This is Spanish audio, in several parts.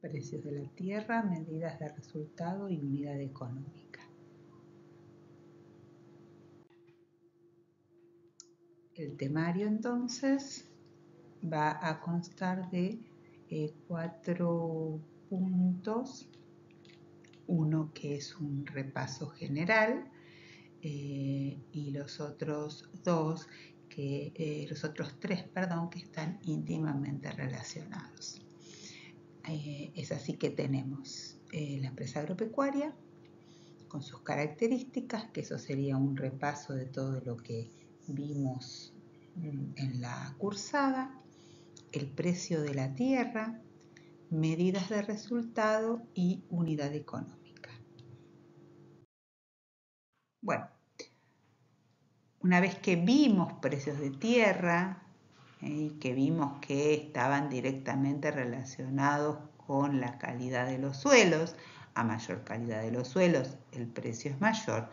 Precios de la tierra, medidas de resultado y unidad económica. El temario entonces va a constar de 4 puntos. Uno que es un repaso general y los otros tres, que están íntimamente relacionados. Es así que tenemos la empresa agropecuaria con sus características, que eso sería un repaso de todo lo que vimos en la cursada, el precio de la tierra, medidas de resultado y unidad económica. Bueno, una vez que vimos precios de tierra y que vimos que estaban directamente relacionados con la calidad de los suelos, a mayor calidad de los suelos el precio es mayor,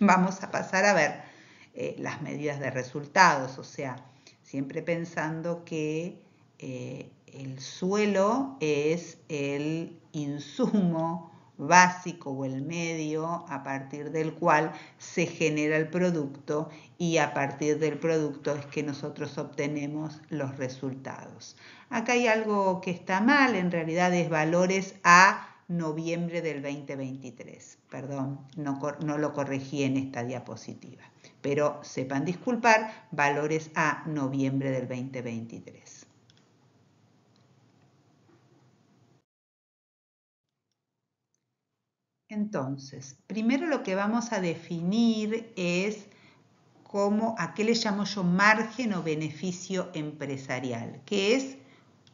vamos a pasar a ver las medidas de resultados, o sea, siempre pensando que el suelo es el insumo básico o el medio a partir del cual se genera el producto y a partir del producto es que nosotros obtenemos los resultados. Acá hay algo que está mal, en realidad es valores a noviembre del 2023. Perdón, no lo corregí en esta diapositiva, pero sepan disculpar, valores a noviembre del 2023. Entonces, primero lo que vamos a definir es a qué le llamo yo margen o beneficio empresarial, que es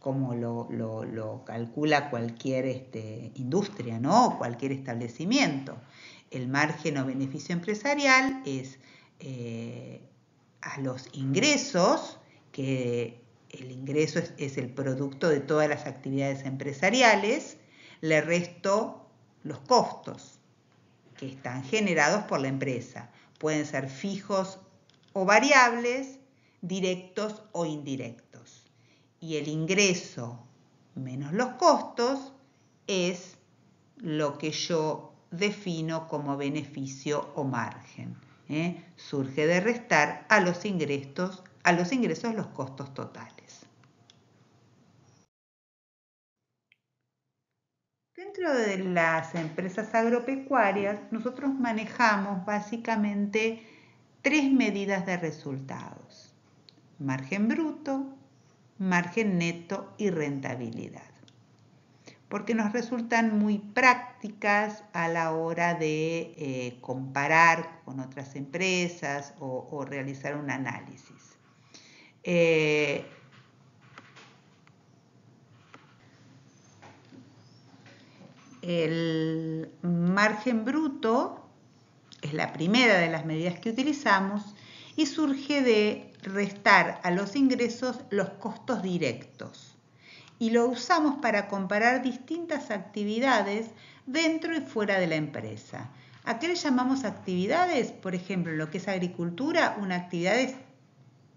como lo calcula cualquier industria, ¿no? O cualquier establecimiento. El margen o beneficio empresarial es a los ingresos, que el ingreso es el producto de todas las actividades empresariales, le resto los costos que están generados por la empresa. Pueden ser fijos o variables, directos o indirectos. Y el ingreso menos los costos es lo que yo defino como beneficio o margen. Surge de restar a los ingresos los costos totales. Dentro de las empresas agropecuarias, nosotros manejamos básicamente 3 medidas de resultados: margen bruto, margen neto y rentabilidad, porque nos resultan muy prácticas a la hora de comparar con otras empresas o realizar un análisis. El margen bruto es la primera de las medidas que utilizamos y surge de restar a los ingresos los costos directos. Y lo usamos para comparar distintas actividades dentro y fuera de la empresa. ¿A qué le llamamos actividades? Por ejemplo, en lo que es agricultura, una actividad es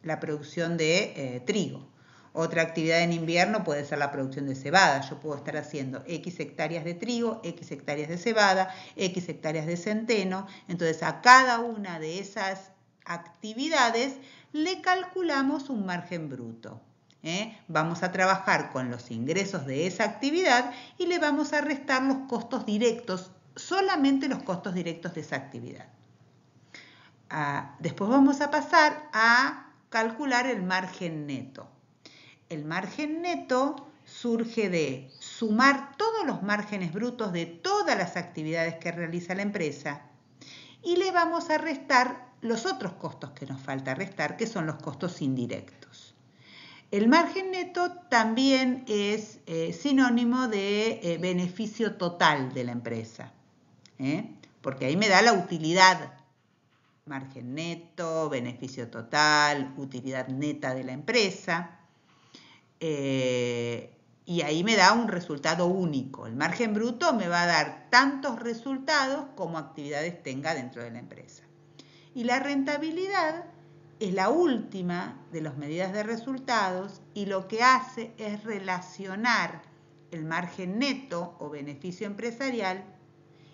la producción de trigo. Otra actividad en invierno puede ser la producción de cebada. Yo puedo estar haciendo X hectáreas de trigo, X hectáreas de cebada, X hectáreas de centeno. Entonces, a cada una de esas actividades le calculamos un margen bruto. Vamos a trabajar con los ingresos de esa actividad y le vamos a restar los costos directos, solamente los costos directos de esa actividad. Después vamos a pasar a calcular el margen neto. El margen neto surge de sumar todos los márgenes brutos de todas las actividades que realiza la empresa y le vamos a restar los otros costos que nos falta restar, que son los costos indirectos. El margen neto también es sinónimo de beneficio total de la empresa, porque ahí me da la utilidad. Margen neto, beneficio total, utilidad neta de la empresa. Y ahí me da un resultado único. El margen bruto me va a dar tantos resultados como actividades tenga dentro de la empresa. Y la rentabilidad es la última de las medidas de resultados y lo que hace es relacionar el margen neto o beneficio empresarial,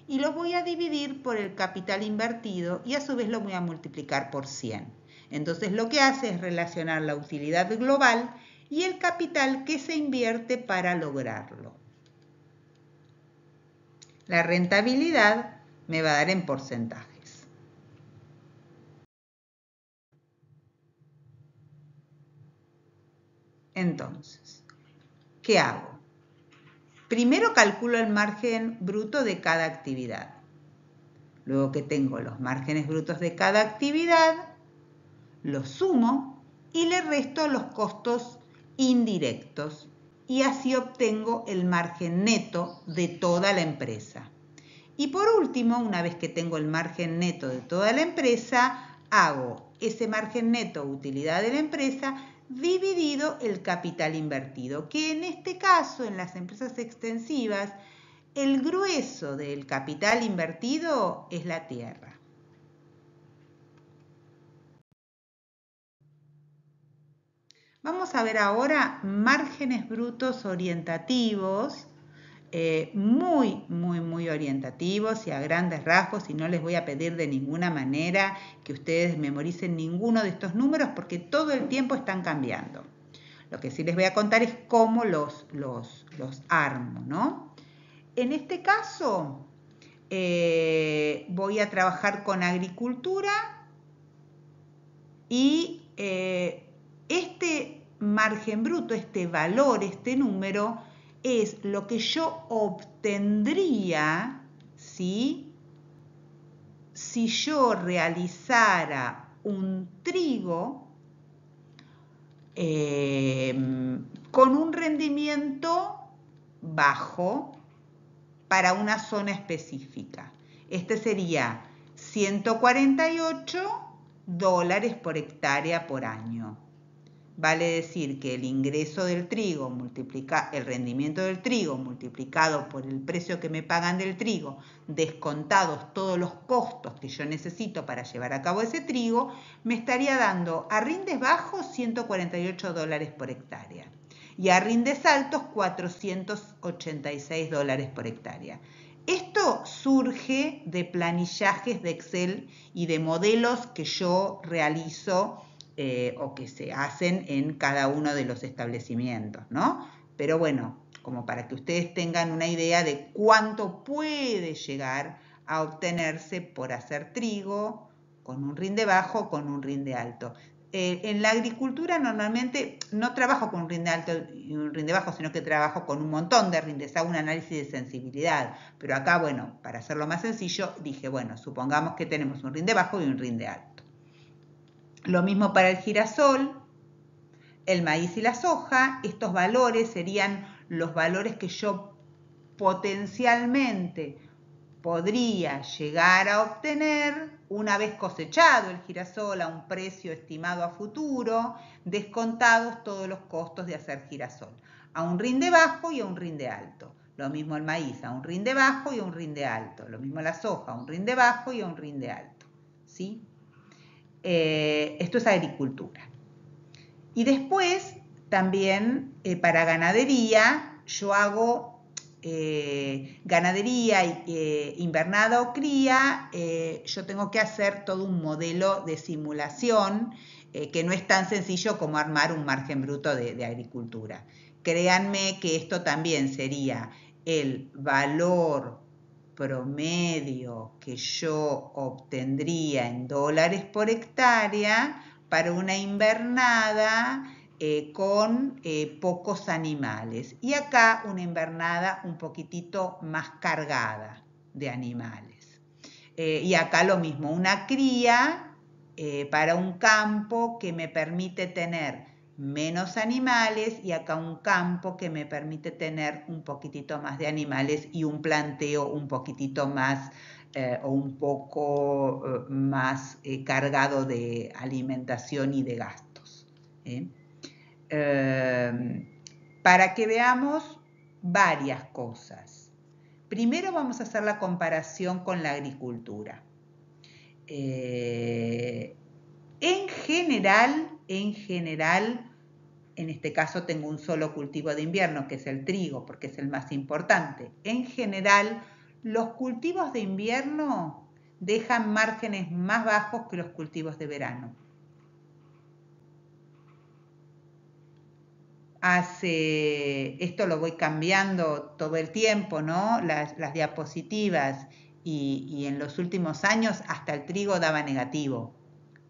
y lo voy a dividir por el capital invertido y a su vez lo voy a multiplicar por 100. Entonces lo que hace es relacionar la utilidad global y el capital que se invierte para lograrlo. La rentabilidad me va a dar en porcentajes. Entonces, ¿qué hago? Primero calculo el margen bruto de cada actividad. Luego que tengo los márgenes brutos de cada actividad, los sumo y le resto los costos indirectos. Y así obtengo el margen neto de toda la empresa. Y por último, una vez que tengo el margen neto de toda la empresa, hago ese margen neto utilidad de la empresa dividido el capital invertido, que en este caso, en las empresas extensivas, el grueso del capital invertido es la tierra. Vamos a ver ahora márgenes brutos orientativos, muy orientativos y a grandes rasgos, y no les voy a pedir de ninguna manera que ustedes memoricen ninguno de estos números porque todo el tiempo están cambiando. Lo que sí les voy a contar es cómo los armo, ¿no? En este caso, voy a trabajar con agricultura y este margen bruto, este valor, este número, es lo que yo obtendría, ¿sí?, si yo realizara un trigo con un rendimiento bajo para una zona específica. Este sería $148 por hectárea por año. Vale decir que el ingreso del trigo el rendimiento del trigo multiplicado por el precio que me pagan del trigo, descontados todos los costos que yo necesito para llevar a cabo ese trigo, me estaría dando a rindes bajos $148 por hectárea y a rindes altos $486 por hectárea. Esto surge de planillajes de Excel y de modelos que yo realizo o que se hacen en cada uno de los establecimientos, ¿no? Pero bueno, como para que ustedes tengan una idea de cuánto puede llegar a obtenerse por hacer trigo con un rinde bajo o con un rinde alto. En la agricultura normalmente no trabajo con un rinde alto y un rinde bajo, sino que trabajo con un montón de rindes, hago un análisis de sensibilidad. Pero acá, bueno, para hacerlo más sencillo, dije, bueno, supongamos que tenemos un rinde bajo y un rinde alto. Lo mismo para el girasol, el maíz y la soja. Estos valores serían los valores que yo potencialmente podría llegar a obtener una vez cosechado el girasol a un precio estimado a futuro, descontados todos los costos de hacer girasol, a un rinde bajo y a un rinde alto. Lo mismo el maíz, a un rinde bajo y a un rinde alto. Lo mismo la soja, a un rinde bajo y a un rinde alto. ¿Sí? Esto es agricultura. Y después, también para ganadería, yo hago ganadería invernada o cría, yo tengo que hacer todo un modelo de simulación que no es tan sencillo como armar un margen bruto de agricultura. Créanme que esto también sería el valor promedio que yo obtendría en dólares por hectárea para una invernada con pocos animales. Y acá una invernada un poquitito más cargada de animales. Y acá lo mismo, una cría para un campo que me permite tener menos animales y acá un campo que me permite tener un poquitito más de animales y un planteo un poquitito más o un poco más cargado de alimentación y de gastos. Para que veamos varias cosas. Primero vamos a hacer la comparación con la agricultura. En general, en este caso tengo un solo cultivo de invierno, que es el trigo, porque es el más importante. En general, los cultivos de invierno dejan márgenes más bajos que los cultivos de verano. Esto lo voy cambiando todo el tiempo, ¿no? Las diapositivas y en los últimos años hasta el trigo daba negativo.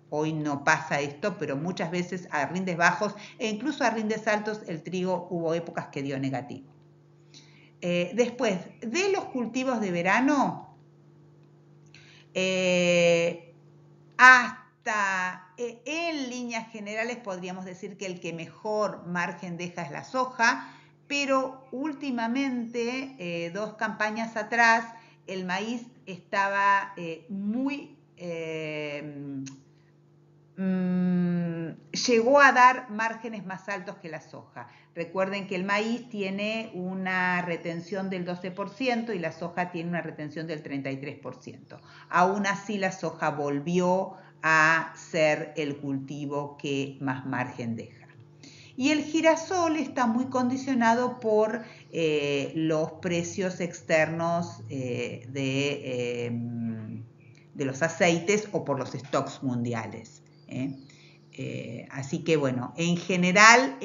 Hoy no pasa esto, pero muchas veces a rindes bajos e incluso a rindes altos el trigo hubo épocas que dio negativo. Después de los cultivos de verano, en líneas generales podríamos decir que el que mejor margen deja es la soja, pero últimamente, 2 campañas atrás, el maíz estaba llegó a dar márgenes más altos que la soja. Recuerden que el maíz tiene una retención del 12% y la soja tiene una retención del 33%. Aún así, la soja volvió a ser el cultivo que más margen deja. Y el girasol está muy condicionado por los precios externos de los aceites o por los stocks mundiales. Así que bueno, en general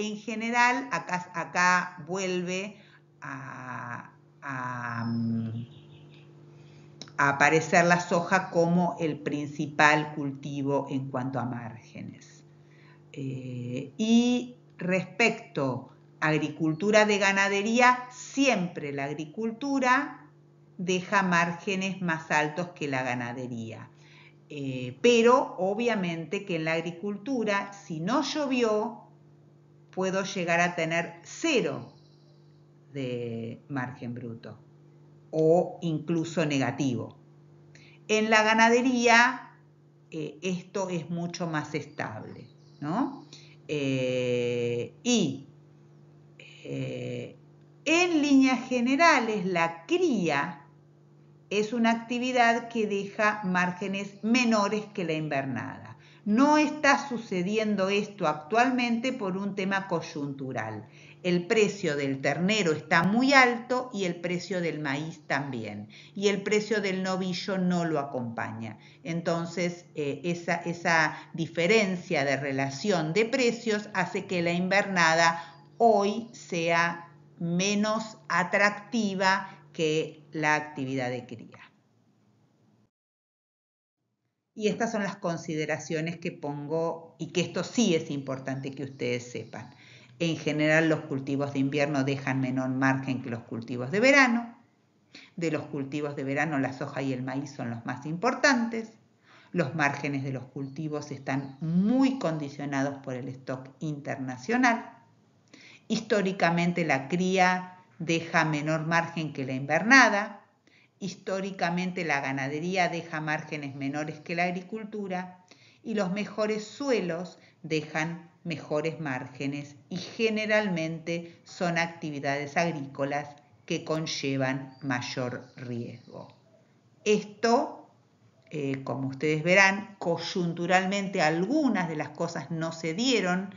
acá vuelve a aparecer la soja como el principal cultivo en cuanto a márgenes. Y respecto a agricultura de ganadería, siempre la agricultura deja márgenes más altos que la ganadería. Pero obviamente que en la agricultura, si no llovió, puedo llegar a tener 0 de margen bruto o incluso negativo. En la ganadería esto es mucho más estable, ¿no? En líneas generales, la cría es una actividad que deja márgenes menores que la invernada. No está sucediendo esto actualmente por un tema coyuntural. El precio del ternero está muy alto y el precio del maíz también. Y el precio del novillo no lo acompaña. Entonces, esa diferencia de relación de precios hace que la invernada hoy sea menos atractiva que la actividad de cría. Y estas son las consideraciones que pongo y que esto sí es importante que ustedes sepan. En general, los cultivos de invierno dejan menor margen que los cultivos de verano. De los cultivos de verano, la soja y el maíz son los más importantes. Los márgenes de los cultivos están muy condicionados por el stock internacional. Históricamente, la cría deja menor margen que la invernada. Históricamente la ganadería deja márgenes menores que la agricultura y los mejores suelos dejan mejores márgenes y generalmente son actividades agrícolas que conllevan mayor riesgo. Esto, como ustedes verán, coyunturalmente algunas de las cosas no se dieron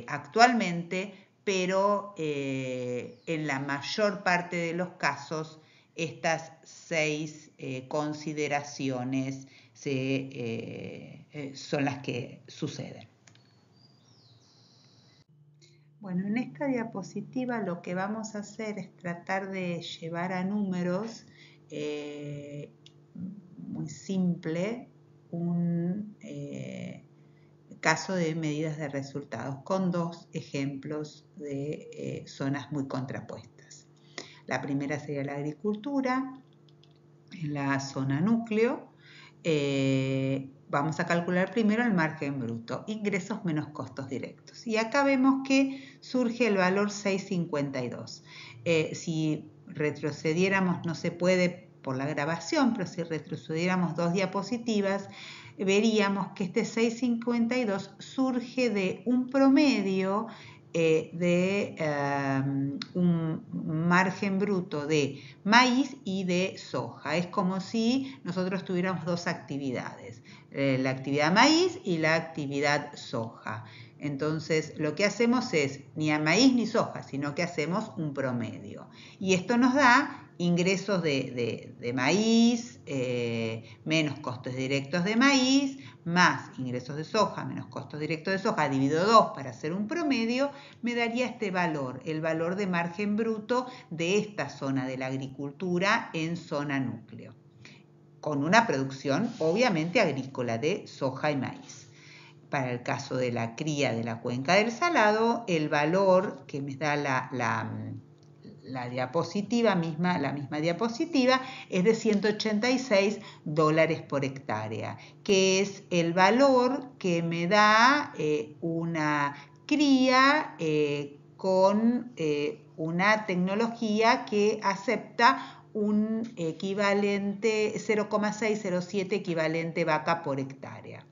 actualmente, pero en la mayor parte de los casos estas 6 consideraciones son las que suceden. Bueno, en esta diapositiva lo que vamos a hacer es tratar de llevar a números muy simple un caso de medidas de resultados con 2 ejemplos de zonas muy contrapuestas. La primera sería la agricultura, en la zona núcleo. Vamos a calcular primero el margen bruto, ingresos menos costos directos. Y acá vemos que surge el valor 6,52. Si retrocediéramos, no se puede por la grabación, pero si retrocediéramos 2 diapositivas, veríamos que este 6,52 surge de un promedio de un margen bruto de maíz y de soja. Es como si nosotros tuviéramos 2 actividades, la actividad maíz y la actividad soja. Entonces, lo que hacemos es ni a maíz ni soja, sino que hacemos un promedio. Y esto nos da ingresos de maíz, menos costos directos de maíz, más ingresos de soja, menos costos directos de soja, dividido 2 para hacer un promedio, me daría este valor, el valor de margen bruto de esta zona de la agricultura en zona núcleo, con una producción obviamente agrícola de soja y maíz. Para el caso de la cría de la cuenca del Salado, el valor que me da la diapositiva misma, la misma diapositiva, es de $186 por hectárea, que es el valor que me da una cría con una tecnología que acepta un equivalente 0,607 equivalente vaca por hectárea.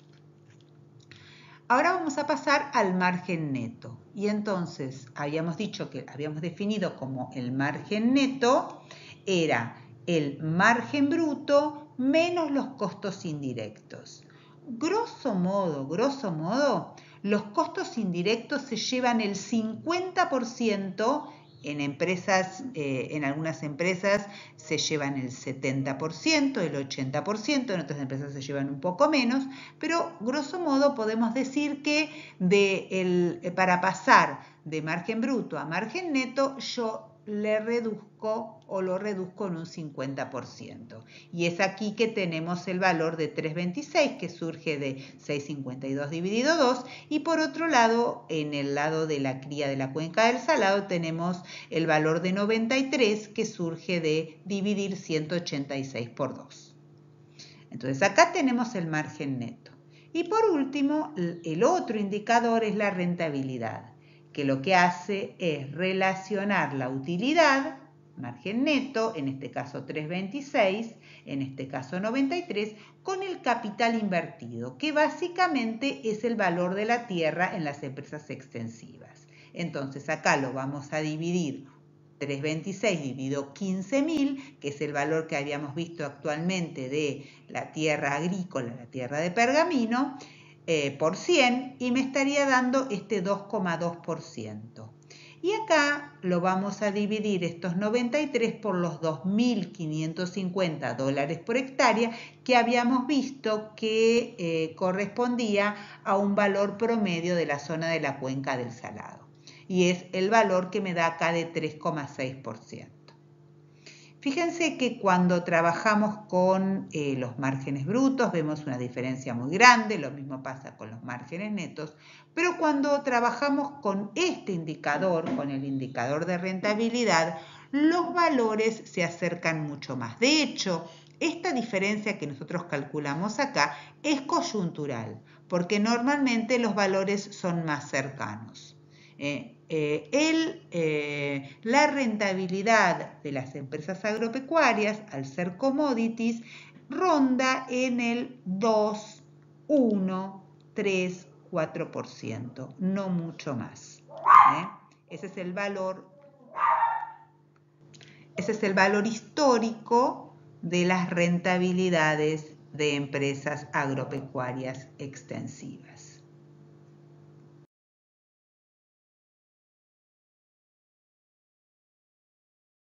Ahora vamos a pasar al margen neto. Y entonces habíamos dicho que habíamos definido como el margen neto era el margen bruto menos los costos indirectos. Grosso modo, los costos indirectos se llevan el 50%. En empresas, en algunas empresas se llevan el 70%, el 80%, en otras empresas se llevan un poco menos, pero grosso modo podemos decir que para pasar de margen bruto a margen neto, yo le reduzco o lo reduzco en un 50%. Y es aquí que tenemos el valor de 3,26 que surge de 6,52 dividido 2 y por otro lado, en el lado de la cría de la cuenca del Salado tenemos el valor de 93 que surge de dividir 186 por 2. Entonces acá tenemos el margen neto. Y por último, el otro indicador es la rentabilidad, que lo que hace es relacionar la utilidad, margen neto, en este caso 3,26, en este caso 93, con el capital invertido, que básicamente es el valor de la tierra en las empresas extensivas. Entonces acá lo vamos a dividir 3,26 dividido 15.000, que es el valor que habíamos visto actualmente de la tierra agrícola, la tierra de Pergamino, por 100 y me estaría dando este 2,2%. Y acá lo vamos a dividir estos 93 por los $2.550 por hectárea que habíamos visto que correspondía a un valor promedio de la zona de la cuenca del Salado. Y es el valor que me da acá de 3,6%. Fíjense que cuando trabajamos con los márgenes brutos vemos una diferencia muy grande, lo mismo pasa con los márgenes netos, pero cuando trabajamos con este indicador, con el indicador de rentabilidad, los valores se acercan mucho más. De hecho, esta diferencia que nosotros calculamos acá es coyuntural, porque normalmente los valores son más cercanos. La rentabilidad de las empresas agropecuarias, al ser commodities, ronda en el 2, 1, 3, 4%, no mucho más. Ese es el valor histórico de las rentabilidades de empresas agropecuarias extensivas.